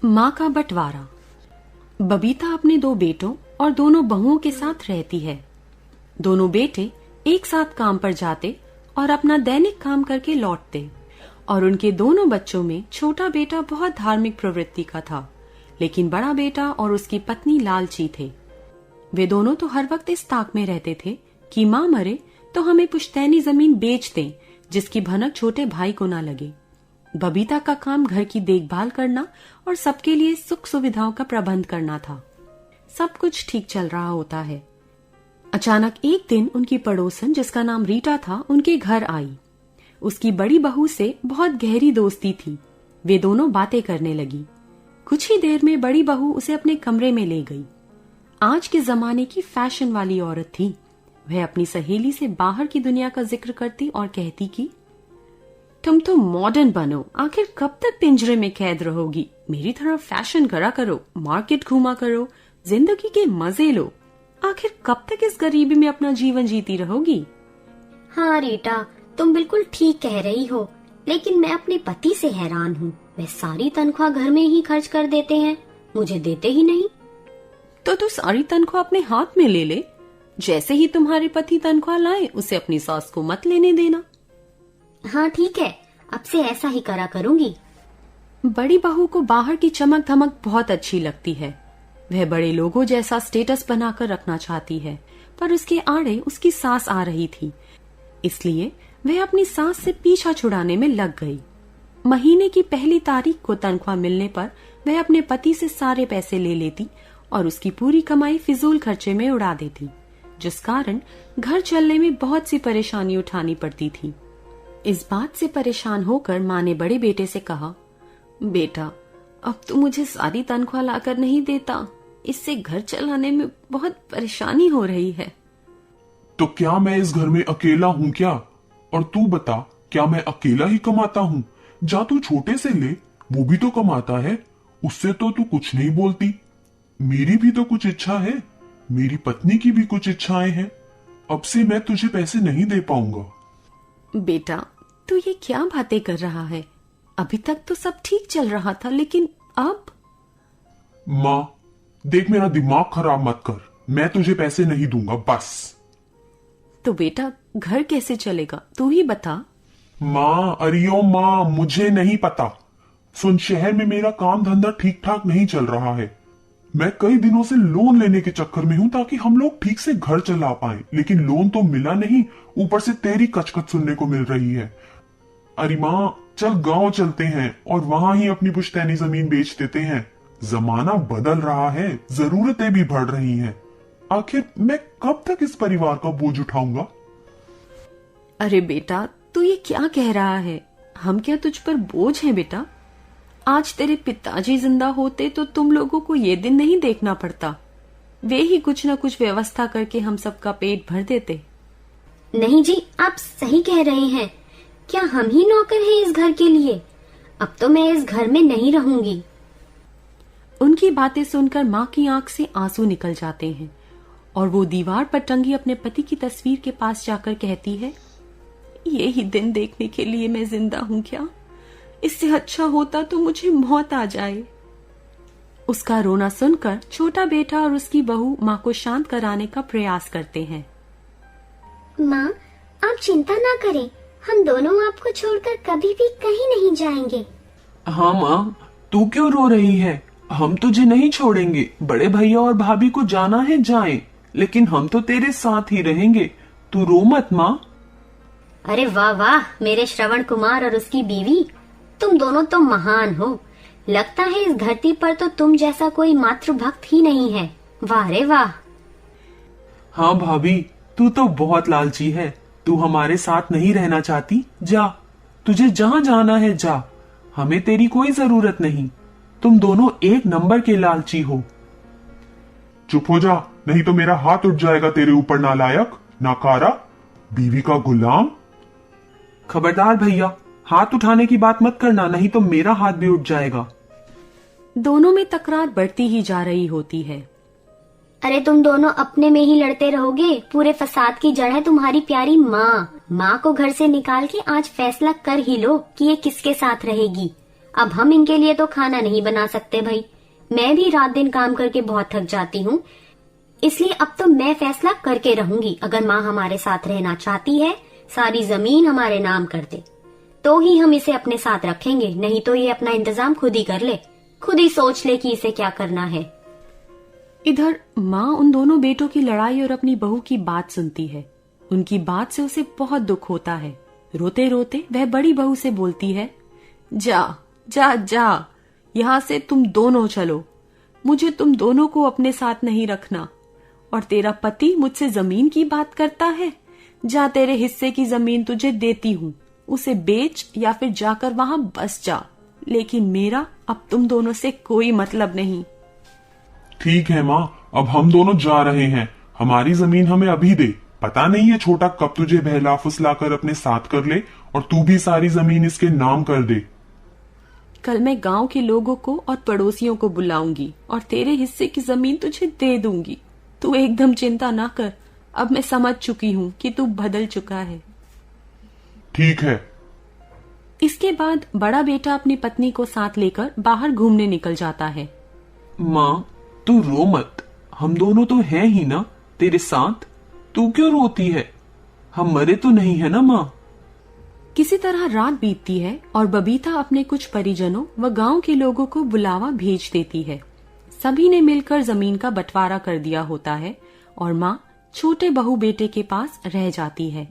माँ का बंटवारा। बबीता अपने दो बेटों और दोनों बहुओं के साथ रहती है। दोनों बेटे एक साथ काम पर जाते और अपना दैनिक काम करके लौटते और उनके दोनों बच्चों में छोटा बेटा बहुत धार्मिक प्रवृत्ति का था, लेकिन बड़ा बेटा और उसकी पत्नी लालची थे। वे दोनों तो हर वक्त इस ताक में रहते थे कि माँ मरे तो हमें पुश्तैनी जमीन बेच दें, जिसकी भनक छोटे भाई को ना लगे। बबीता का काम घर की देखभाल करना और सबके लिए सुख सुविधाओं का प्रबंध करना था। सब कुछ ठीक चल रहा होता है। अचानक एक दिन उनकी पड़ोसन, जिसका नाम रीटा था, उनके घर आई। उसकी बड़ी बहू से बहुत गहरी दोस्ती थी। वे दोनों बातें करने लगी। कुछ ही देर में बड़ी बहू उसे अपने कमरे में ले गई। आज के जमाने की फैशन वाली औरत थी। वह अपनी सहेली से बाहर की दुनिया का जिक्र करती और कहती कि तुम तो मॉडर्न बनो, आखिर कब तक पिंजरे में कैद रहोगी? मेरी तरह फैशन करा करो, मार्केट घूमा करो, जिंदगी के मजे लो। आखिर कब तक इस गरीबी में अपना जीवन जीती रहोगी? हाँ रीटा, तुम बिल्कुल ठीक कह रही हो, लेकिन मैं अपने पति से हैरान हूँ। वे सारी तनख्वाह घर में ही खर्च कर देते हैं, मुझे देते ही नहीं। तो तू सारी तनख्वाह अपने हाथ में ले ले। जैसे ही तुम्हारे पति तनख्वाह लाए, उसे अपनी सास को मत लेने देना। हाँ ठीक है, अब से ऐसा ही करा करूंगी। बड़ी बहू को बाहर की चमक धमक बहुत अच्छी लगती है। वह बड़े लोगों जैसा स्टेटस बनाकर रखना चाहती है, पर उसके आड़े उसकी सास आ रही थी, इसलिए वह अपनी सास से पीछा छुड़ाने में लग गई। महीने की पहली तारीख को तनख्वाह मिलने पर वह अपने पति से सारे पैसे ले लेती और उसकी पूरी कमाई फिजूल खर्चे में उड़ा देती, जिस कारण घर चलने में बहुत सी परेशानी उठानी पड़ती थी। इस बात से परेशान होकर माँ ने बड़े बेटे से कहा, बेटा, अब तू मुझे सारी तनख्वाह लाकर नहीं देता, इससे घर चलाने में बहुत परेशानी हो रही है। तो क्या मैं इस घर में अकेला हूँ क्या? और तू बता, क्या मैं अकेला ही कमाता हूँ? जा तू छोटे से ले, वो भी तो कमाता है, उससे तो तू कुछ नहीं बोलती। मेरी भी तो कुछ इच्छा है, मेरी पत्नी की भी कुछ इच्छाएं हैं। अब से मैं तुझे पैसे नहीं दे पाऊंगा। बेटा, तू ये क्या बातें कर रहा है? अभी तक तो सब ठीक चल रहा था, लेकिन अब? माँ देख, मेरा दिमाग खराब मत कर, मैं तुझे पैसे नहीं दूंगा बस। तो बेटा, घर कैसे चलेगा, तू ही बता। माँ, अरियो माँ, मुझे नहीं पता। सुन, शहर में मेरा काम धंधा ठीक ठाक नहीं चल रहा है। मैं कई दिनों से लोन लेने के चक्कर में हूँ ताकि हम लोग ठीक से घर चला पाएं, लेकिन लोन तो मिला नहीं, ऊपर से तेरी कचकच सुनने को मिल रही है। अरे माँ, चल गांव चलते हैं और वहां ही अपनी पुश्तैनी जमीन बेच देते हैं। जमाना बदल रहा है, जरूरतें भी बढ़ रही हैं। आखिर मैं कब तक इस परिवार का बोझ उठाऊंगा? अरे बेटा, तू ये क्या कह रहा है? हम क्या तुझ पर बोझ हैं बेटा? आज तेरे पिताजी जिंदा होते तो तुम लोगों को ये दिन नहीं देखना पड़ता। वे ही कुछ न कुछ व्यवस्था करके हम सबका पेट भर देते। नहीं जी, आप सही कह रहे हैं। क्या हम ही नौकर हैं इस घर के लिए? अब तो मैं इस घर में नहीं रहूंगी। उनकी बातें सुनकर माँ की आंख से आंसू निकल जाते हैं और वो दीवार पर टंगी अपने पति की तस्वीर के पास जाकर कहती है, ये ही दिन देखने के लिए मैं जिंदा हूँ क्या? इससे अच्छा होता तो मुझे मौत आ जाए। उसका रोना सुनकर छोटा बेटा और उसकी बहू माँ को शांत कराने का प्रयास करते हैं। माँ, आप चिंता ना करें, हम दोनों आपको छोड़कर कभी भी कहीं नहीं जाएंगे। हाँ माँ, तू क्यों रो रही है? हम तुझे नहीं छोड़ेंगे। बड़े भैया और भाभी को जाना है जाएं, लेकिन हम तो तेरे साथ ही रहेंगे। तू रो मत माँ। अरे वाह वाह, मेरे श्रवण कुमार और उसकी बीवी, तुम दोनों तो महान हो। लगता है इस धरती पर तो तुम जैसा कोई मातृभक्त ही नहीं है। वाह रे वाह। हाँ भाभी, तू तो बहुत लालची है। तू हमारे साथ नहीं रहना चाहती? जा, तुझे जहाँ जाना है जा, हमें तेरी कोई जरूरत नहीं। तुम दोनों एक नंबर के लालची हो। चुप हो जा, नहीं तो मेरा हाथ उठ जाएगा तेरे ऊपर, नालायक, नाकारा, बीवी का गुलाम। खबरदार भैया, हाथ उठाने की बात मत करना, नहीं तो मेरा हाथ भी उठ जाएगा। दोनों में तकरार बढ़ती ही जा रही होती है। अरे तुम दोनों अपने में ही लड़ते रहोगे। पूरे फसाद की जड़ है तुम्हारी प्यारी माँ। माँ को घर से निकाल के आज फैसला कर ही लो कि ये किसके साथ रहेगी। अब हम इनके लिए तो खाना नहीं बना सकते भाई। मैं भी रात दिन काम करके बहुत थक जाती हूँ, इसलिए अब तो मैं फैसला करके रहूंगी। अगर माँ हमारे साथ रहना चाहती है, सारी जमीन हमारे नाम कर दे, तो ही हम इसे अपने साथ रखेंगे, नहीं तो ये अपना इंतजाम खुद ही कर ले, खुद ही सोच ले कि इसे क्या करना है। इधर माँ उन दोनों बेटों की लड़ाई और अपनी बहू की बात सुनती है। उनकी बात से उसे बहुत दुख होता है। रोते रोते वह बड़ी बहू से बोलती है, जा जा जा, यहाँ से तुम दोनों चलो। मुझे तुम दोनों को अपने साथ नहीं रखना। और तेरा पति मुझसे जमीन की बात करता है। जा, तेरे हिस्से की जमीन तुझे देती हूँ, उसे बेच या फिर जाकर वहां बस जा, लेकिन मेरा अब तुम दोनों से कोई मतलब नहीं। ठीक है माँ, अब हम दोनों जा रहे हैं। हमारी जमीन हमें अभी दे। पता नहीं है छोटा कब तुझे बहला फुसलाकर अपने साथ कर ले और तू भी सारी जमीन इसके नाम कर दे। कल मैं गांव के लोगों को और पड़ोसियों को बुलाऊंगी और तेरे हिस्से की जमीन तुझे दे दूंगी। तू एकदम चिंता ना कर, अब मैं समझ चुकी हूँ कि तू बदल चुका है। ठीक है। इसके बाद बड़ा बेटा अपनी पत्नी को साथ लेकर बाहर घूमने निकल जाता है। माँ तू रो मत, हम दोनों तो हैं ही ना तेरे साथ। तू क्यों रोती है? हम मरे तो नहीं है ना माँ। किसी तरह रात बीतती है और बबीता अपने कुछ परिजनों व गांव के लोगों को बुलावा भेज देती है। सभी ने मिलकर जमीन का बंटवारा कर दिया होता है और माँ छोटे बहू बेटे के पास रह जाती है।